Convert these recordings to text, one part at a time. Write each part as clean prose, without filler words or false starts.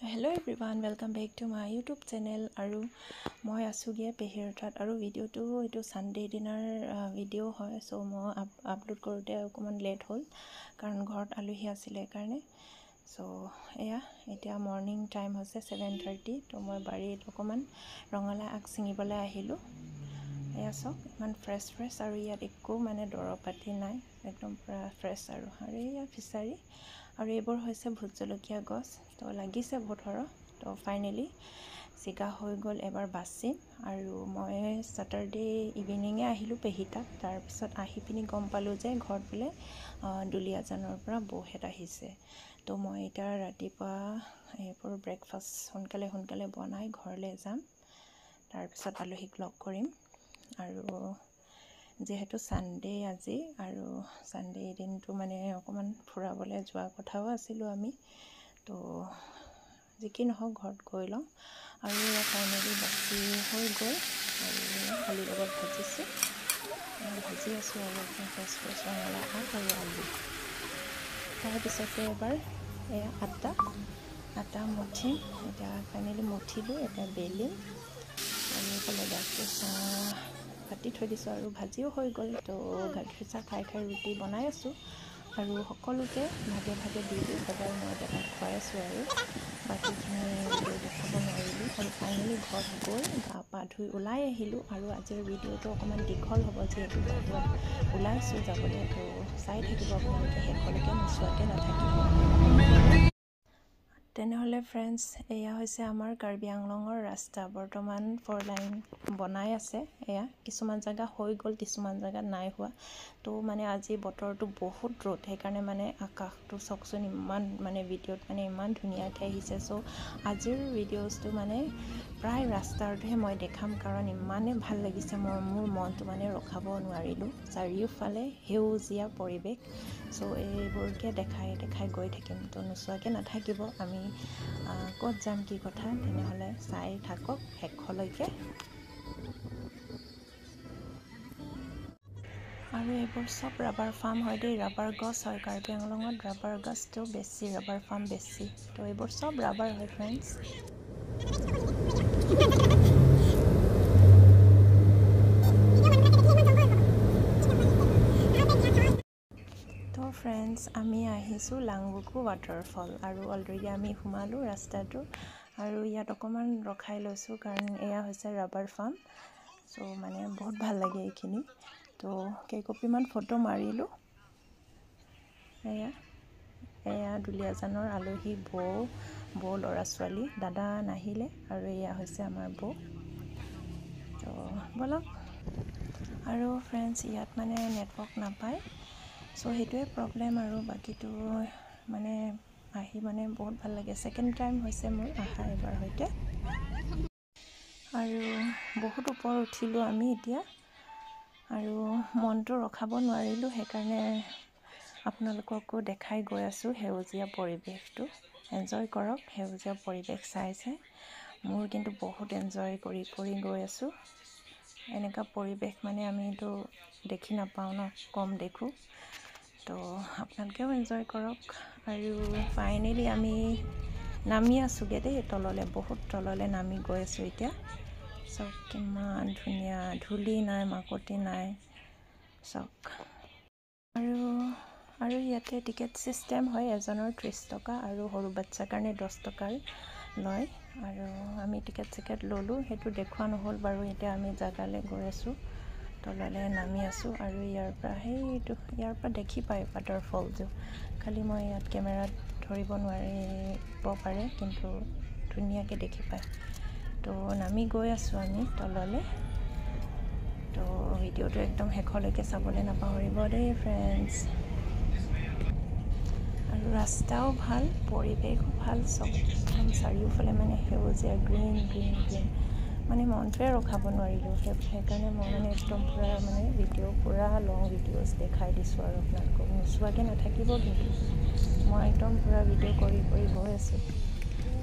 Hello everyone, welcome back to my YouTube channel. আৰু মই আছোগে পেহিৰতাত আৰু ভিডিওটো এইটো সানডে ডিনাৰ ভিডিও হয় সো মই আপলোড কৰোতে অকমান লেট হ'ল কাৰণ ঘৰত আলহী আছিল কাৰণে সো এয়া এতিয়া মৰ্নিং টাইম হৈছে 7:30 তো মই বাৰীত অকমান ৰঙালা আগ ছিঙিবলৈ আহিলো এয়া সব ইমান ফ্ৰেছ আৰু ইয়াত একো মানে দৰৱ পাতি নাই একদম পুৰা ফ্ৰেছ আৰু ইয়া ফিছাৰী আৰু এইবোৰ হৈছে ভোট জলকীয়া গছ তো লাগিছে বহুত তো ফাইনেলি চিকা হৈ গ'ল এবাৰ বাছিম আৰু মই স্যাটাৰডে ইভিনিঙে আহিলোঁ পেহিতাত তাৰ পিছত আহি পিনি গম পালোঁ যে ঘৰত বোলে দুলিয়াজানৰ পৰা বহুত আহিছে তো মই এতিয়া ৰাতিপুৱা এইবোৰ ব্ৰেকফাষ্ট সোনকালে বনাই ঘৰলৈ যাম তাৰ পিছত আলহীক লগ কৰিম আৰু যেহেতু সানডে আজি আৰু সানডে দিনটো মানে অকমান ফুৰাবলৈ যোৱা কথাও আছিলো আমি তো যিকি নহওক ঘৰত গৈ লওঁ আৰু ফাইনেলি বাছি হৈ গ'ল আৰু আলুৰ লগত ভাজি আছোঁ আৰু ফ্ৰেছ ৰঙালা আগ আৰু আলু তাৰপিছতে এবাৰ এয়া আটা মুঠিম এতিয়া ফাইনেলি মুঠিলোঁ এতিয়া বেলিম আৰু এইফালে গাখীৰ চাহ পাতি থৈ দিছোঁ আৰু ভাজিও হৈ গ'ল তো গাখীৰ চাহ খাই ৰুটি বনাই আছোঁ আৰু সকলোকে ভাগে দি এবাৰ মই দেখাই খুৱাই আছোঁ আৰু বাকীখিনি ভিডিঅ' দেখাব নোৱাৰিলোঁ আৰু ফাইনেলি ঘৰত গৈ গা পা ধুই ওলাই আহিলোঁ আৰু আজিৰ ভিডিঅ'টো অকণমান দীঘল হ'ব যিহেতু বাহিৰত ওলাইছোঁ যাবলৈ তো চাই থাকিব আপোনালোকে শেষলৈকে নোচোৱাকৈ নাথাকিব তেনেহ'লে ফ্ৰেণ্ডছ এয়া হৈছে আমাৰ কাৰ্বি আংলঙৰ ৰাস্তা বৰ্তমান 4 লাইন বনাই আছে এয়া কিছুমান জায়গা হৈ গ'ল কিছুমান জায়গাত নাই হোৱা তো মানে আজি বতৰটো বহুত ৰ'দ সেইকাৰণে মানে আকাশটো চকচোন ইমান মানে ভিডিঅ'ত মানে ইমান ধুনীয়াকৈ আহিছে সো আজিৰ ভিডিঅ'ছটো মানে প্ৰায় ৰাস্তাৰহে মই দেখাম কাৰণ ইমানে ভাল লাগিছে মোৰ মনটো মানে ৰখাব নোৱাৰিলোঁ চাৰিওফালে সেউজীয়া পৰিৱেশ সো এইবোৰকে দেখাই গৈ থাকিম তো নোচোৱাকৈ নাথাকিব আমি ক'ত যাম কি কথা তেনেহ'লে চাই থাকক শেষলৈকে আৰু এইবোৰ সব ৰাবাৰ ফাৰ্ম হয় দেই ৰাবাৰ গছ হয় কাৰ্বি আংলঙত ৰাবাৰ গছটো বেছি ৰাবাৰ ফাৰ্ম বেছি তো এইবোৰ সব ৰাবাৰ হয় ফ্ৰেণ্ডছ তো ফ্ৰেণ্ডছ আমি আহিছোঁ লাংবুকু ৱাটাৰফল আৰু অলৰেডি আমি সোমালোঁ ৰাস্তাটো আৰু ইয়াত অকণমান ৰখাই লৈছোঁ কাৰণ এয়া হৈছে ৰাবাৰ ফাৰ্ম চ' মানে বহুত ভাল লাগে এইখিনি তো কেইকপিমান ফটো মাৰিলোঁ এয়া দুলিয়াজানৰ আলহী বৌ ল'ৰা ছোৱালী দাদা নাহিলে আৰু এয়া হৈছে আমাৰ বৌ তো বলক আৰু ফ্ৰেণ্ডছ ইয়াত মানে নেটৱৰ্ক নাপায় চ' সেইটোৱে প্ৰব্লেম আৰু বাকীটো মানে আহি মানে বহুত ভাল লাগে ছেকেণ্ড টাইম হৈছে মোৰ আহা এবাৰ সৈতে আৰু বহুত ওপৰ উঠিলোঁ আমি এতিয়া আৰু মনটো ৰখাব নোৱাৰিলোঁ সেইকাৰণে আপোনালোককো দেখাই গৈ আছোঁ সেউজীয়া পৰিৱেশটো এনজয় কৰক সেউজীয়া পৰিৱেশ চাই মোৰ কিন্তু বহুত এনজয় কৰি গৈ আছোঁ এনেকুৱা পৰিৱেশ মানে আমিতো দেখি নাপাওঁ ন কম দেখোঁ তো আপোনালোকেও এনজয় কৰক আৰু ফাইনেলি আমি নামি আছোঁগৈ দেই তললৈ বহুত তললৈ নামি গৈ আছোঁ এতিয়া চব কিমান ধুনীয়া ধূলি নাই মাকতি নাই চক আৰু ইয়াতে টিকেট চিষ্টেম হয় এজনৰ 30 টকা আৰু সৰু বাচ্ছাৰ কাৰণে 10 টকাৰ লয় আৰু আমি টিকেট ল'লোঁ সেইটো দেখুওৱা নহ'ল বাৰু এতিয়া আমি জাগালৈ গৈ আছোঁ তললৈ নামি আছোঁ আৰু ইয়াৰ পৰা দেখি পায় ৱাটাৰফলটো খালি মই ইয়াত কেমেৰাত ধৰিব নোৱাৰিব পাৰে কিন্তু ধুনীয়াকৈ দেখি পায় তো নামি গৈ আছোঁ আমি তললৈ তো ভিডিঅ'টো একদম শেষলৈকে চাবলৈ নাপাহৰিব দেই ফ্ৰেণ্ডছ আৰু ৰাস্তাও ভাল পৰিৱেশো ভাল চব চাৰিওফালে মানে সেউজীয়া গ্ৰীণ মানে মনটোৱে ৰখাব নোৱাৰিলোঁ সেইকাৰণে মই মানে একদম পূৰা মানে পূৰা লং ভিডিঅ'জ দেখাই দিছোঁ আৰু আপোনালোকক নোচোৱাকৈ নাথাকিব কিন্তু মই একদম পূৰা ভিডিঅ' কৰি গৈ আছোঁ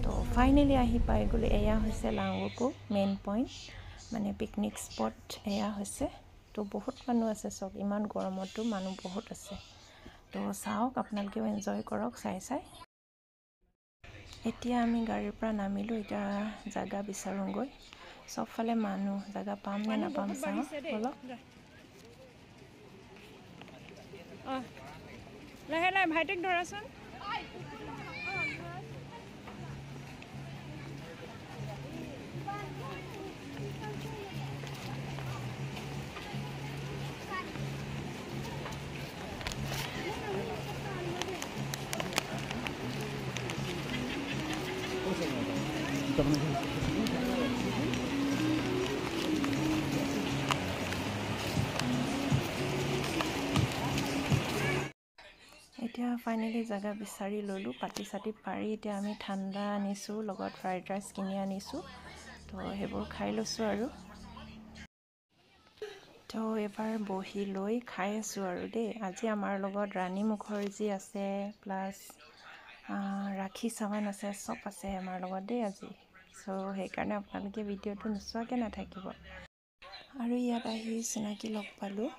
তো ফাইনেলি আহি পাই গ'লোঁ এয়া হৈছে লাংবুকু মেইন পইণ্ট মানে পিকনিক স্পট এয়া হৈছে তো বহুত মানুহ আছে চব ইমান গৰমতো মানুহ বহুত আছে তো চাওক আপোনালোকেও এনজয় কৰক চাই এতিয়া আমি গাড়ীৰ পৰা নামিলোঁ এতিয়া জাগা বিচাৰোঁগৈ চবফালে মানুহ জাগা পাম নে নাপাম চাওঁ বলক লাহে লাহে ভাইটিক ধৰাচোন এতিয়া ফাইনেলি জাগা বিচাৰি ল'লোঁ পাতি চাতি পাৰি এতিয়া আমি ঠাণ্ডা আনিছোঁ লগত ফ্ৰাইড ৰাইচ কিনি আনিছোঁ তো সেইবোৰ খাই লৈছোঁ আৰু তো এবাৰ বহি লৈ খাই আছোঁ আৰু দেই আজি আমাৰ লগত ৰাণী মুখাৰ্জী আছে প্লাছ ৰাখী চাৱান আছে চব আছে আমাৰ লগত দেই আজি চ' সেইকাৰণে আপোনালোকে ভিডিঅ'টো নোচোৱাকৈ নাথাকিব আৰু ইয়াত আহি চিনাকি লগ পালোঁ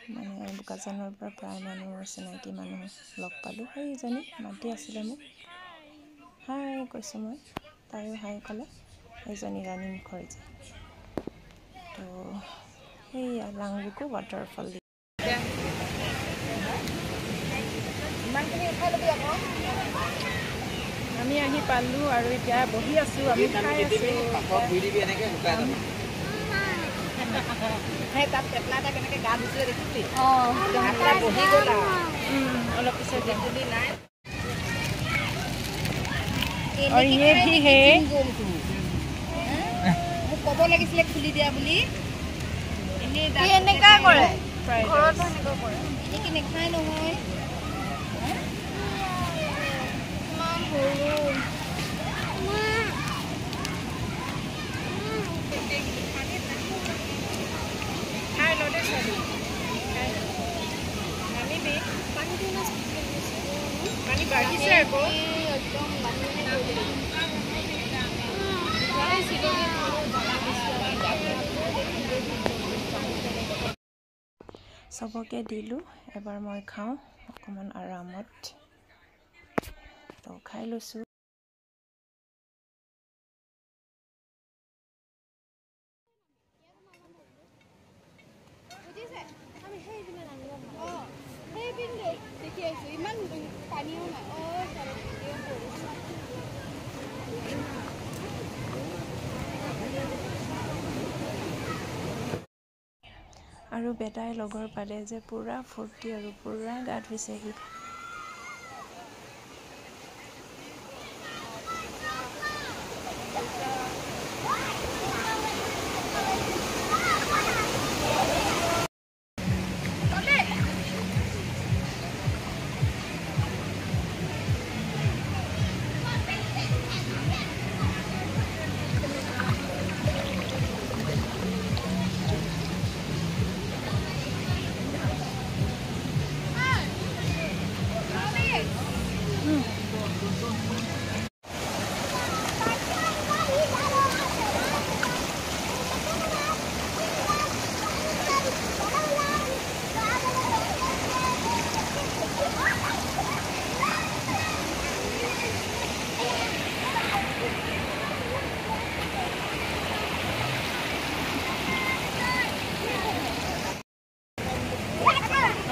মানে বোকাজানৰ পৰা প্ৰায় মানুহ চিনাকি মানুহ লগ পালোঁ সেইজনী মাতি আছিলে মোক হাই কৈছোঁ মই তাইও হাই ক'লে সেইজনী ৰাণী মুখাৰ্জী তো সেইয়া লাংৰুকো ৱাটাৰফল দি আমি আহি পালোঁ আৰু এতিয়া বহি আছোঁ আমি খাই আছোঁ তাত পেটলা এটা কেনেকৈ গা ধুছিলে দেখিছিলি বহি গ'ল অলপ পিছত দেখুলি নাই और ये भी है মোক ক'ব লাগিছিলে খুলি দিয়া বুলি এনেকা কৰে ঘৰত এনেকা কৰে কি নেখায় নহয় ইমান সৰু খাই ল দে চবি নামিবি পানী বাঢ়িছে আকৌ চবকে দিলোঁ এবাৰ মই খাওঁ অকণমান আৰামত তো খাই লৈছোঁ ইমান পানীও নাই আৰু বেটাই লগৰ পালে যে পুৰা ফূৰ্তি আৰু পুৰা গা ধুইছেহি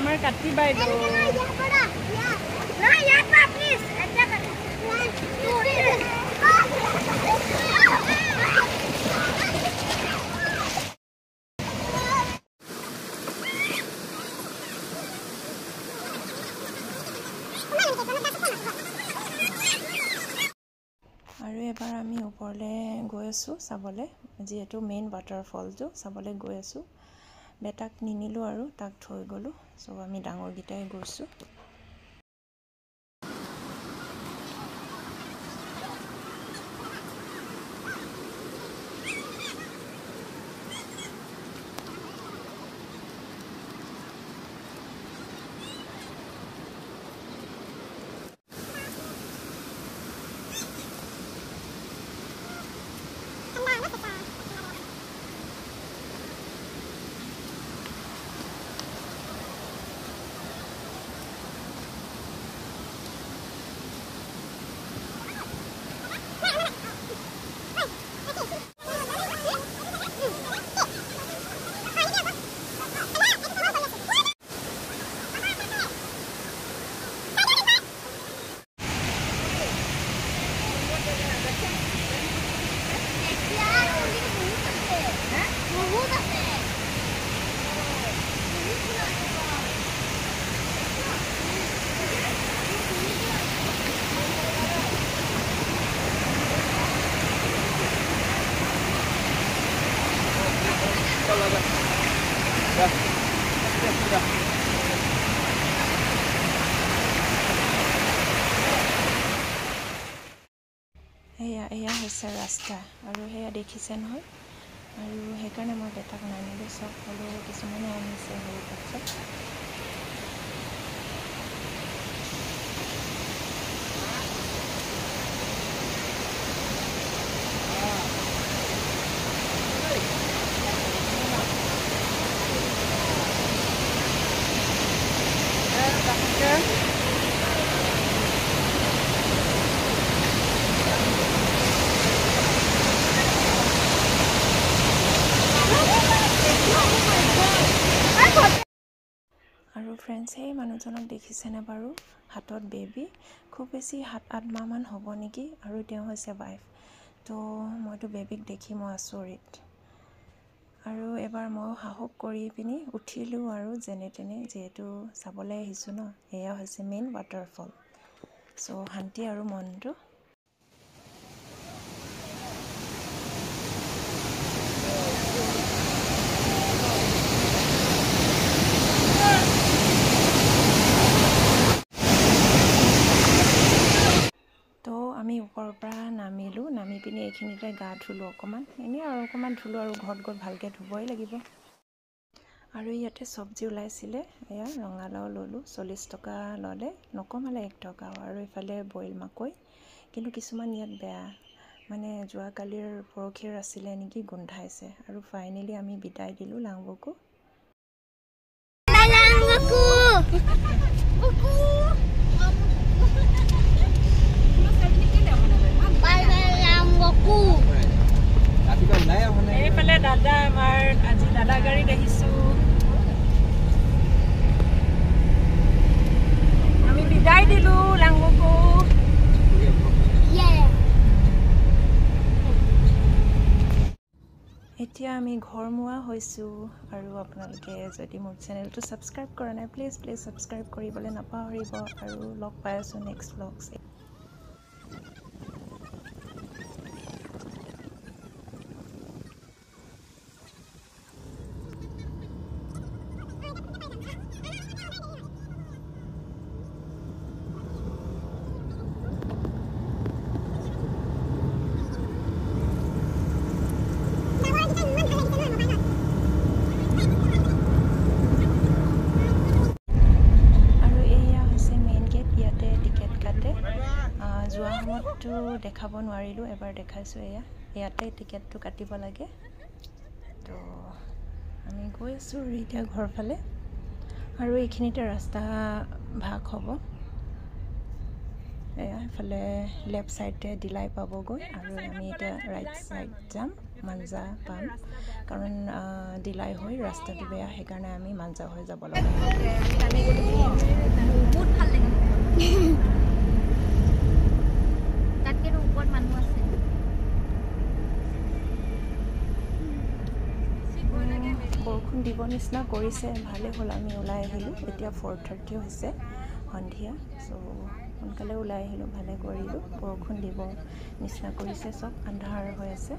আমাৰ কাটি বাইদেউ আৰু এবাৰ আমি ওপৰলৈ গৈ আছোঁ চাবলৈ যিহেতু মেইন ৱাটাৰফলটো চাবলৈ গৈ আছোঁ বেটাক নিনিলোঁ আৰু তাক থৈ গ'লোঁ চ' আমি ডাঙৰকেইটাই গৈছোঁ হৈছে ৰাস্তা আৰু সেয়া দেখিছে নহয় আৰু সেইকাৰণে মই বেটাক নানিলোঁ চব হ'লেও কিছুমানে আনিছে সৰু বাচ্ছাক আৰু ফ্ৰেণ্ডছ সেই মানুহজনক দেখিছেনে বাৰু হাতত বেবী খুব বেছি 7-8 মাহমান হ'ব নেকি আৰু তেওঁ হৈছে ৱাইফ তো মইতো বেবীক দেখি মই আচৰিত আৰু এবাৰ মই সাহস কৰি পিনি উঠিলোঁ আৰু যেনে তেনে যিহেতু চাবলৈ আহিছোঁ ন এয়া হৈছে মেইন ৱাটাৰফল চ' শান্তি আৰু মনটো আমি ওপৰৰ পৰা নামিলোঁ নামি পিনি এইখিনিতে গা ধুলোঁ অকণমান এনেই আৰু অকণমান ধুলোঁ আৰু ঘৰত গৈ ভালকৈ ধুবই লাগিব আৰু ইয়াতে চব্জি ওলাইছিলে এয়া ৰঙালাও ল'লোঁ 40 টকা ল'লে নকমালে 1 টকা আৰু এইফালে বইল মাকৈ কিন্তু কিছুমান ইয়াত বেয়া মানে যোৱাকালিৰ পৰহিৰ আছিলে নেকি গোন্ধাইছে আৰু ফাইনেলি আমি বিদায় দিলোঁ লাংবকো এইফালে দাদা আমাৰ আজি দাদা গাড়ীত আহিছোঁ আমি বিদায় দিলোঁ লাংবকো এতিয়া আমি ঘৰমুৱা হৈছোঁ আৰু আপোনালোকে যদি মোৰ চেনেলটো ছাবস্ক্ৰাইব কৰা নাই প্লিজ ছাবস্ক্ৰাইব কৰিবলৈ নাপাহৰিব আৰু লগ পাই আছোঁ নেক্সট ব্লগছ যোৱা সময়ততো দেখাব নোৱাৰিলোঁ এবাৰ দেখাইছোঁ ইয়াতে টিকেটটো কাটিব লাগে তো আমি গৈ আছোঁ এতিয়া ঘৰ ফালে আৰু এইখিনিতে ৰাস্তা ভাগ হ'ব এইফালে লেফ্ট ছাইডে দিলাই পাবগৈ আৰু আমি এতিয়া ৰাইট ছাইড যাম মাঞ্জা পাম কাৰণ দিলাই হৈ ৰাস্তাটো বেয়া সেইকাৰণে আমি মাঞ্জা হৈ যাব লাগে বহুত ভাল লাগে বৰষুণ দিব নিচিনা কৰিছে ভালে হ'ল আমি ওলাই আহিলোঁ এতিয়া 4:30 হৈছে সন্ধিয়া চ' সোনকালে ওলাই আহিলোঁ ভালে কৰিলোঁ বৰষুণ দিব নিচিনা কৰিছে চব আন্ধাৰ হৈ আছে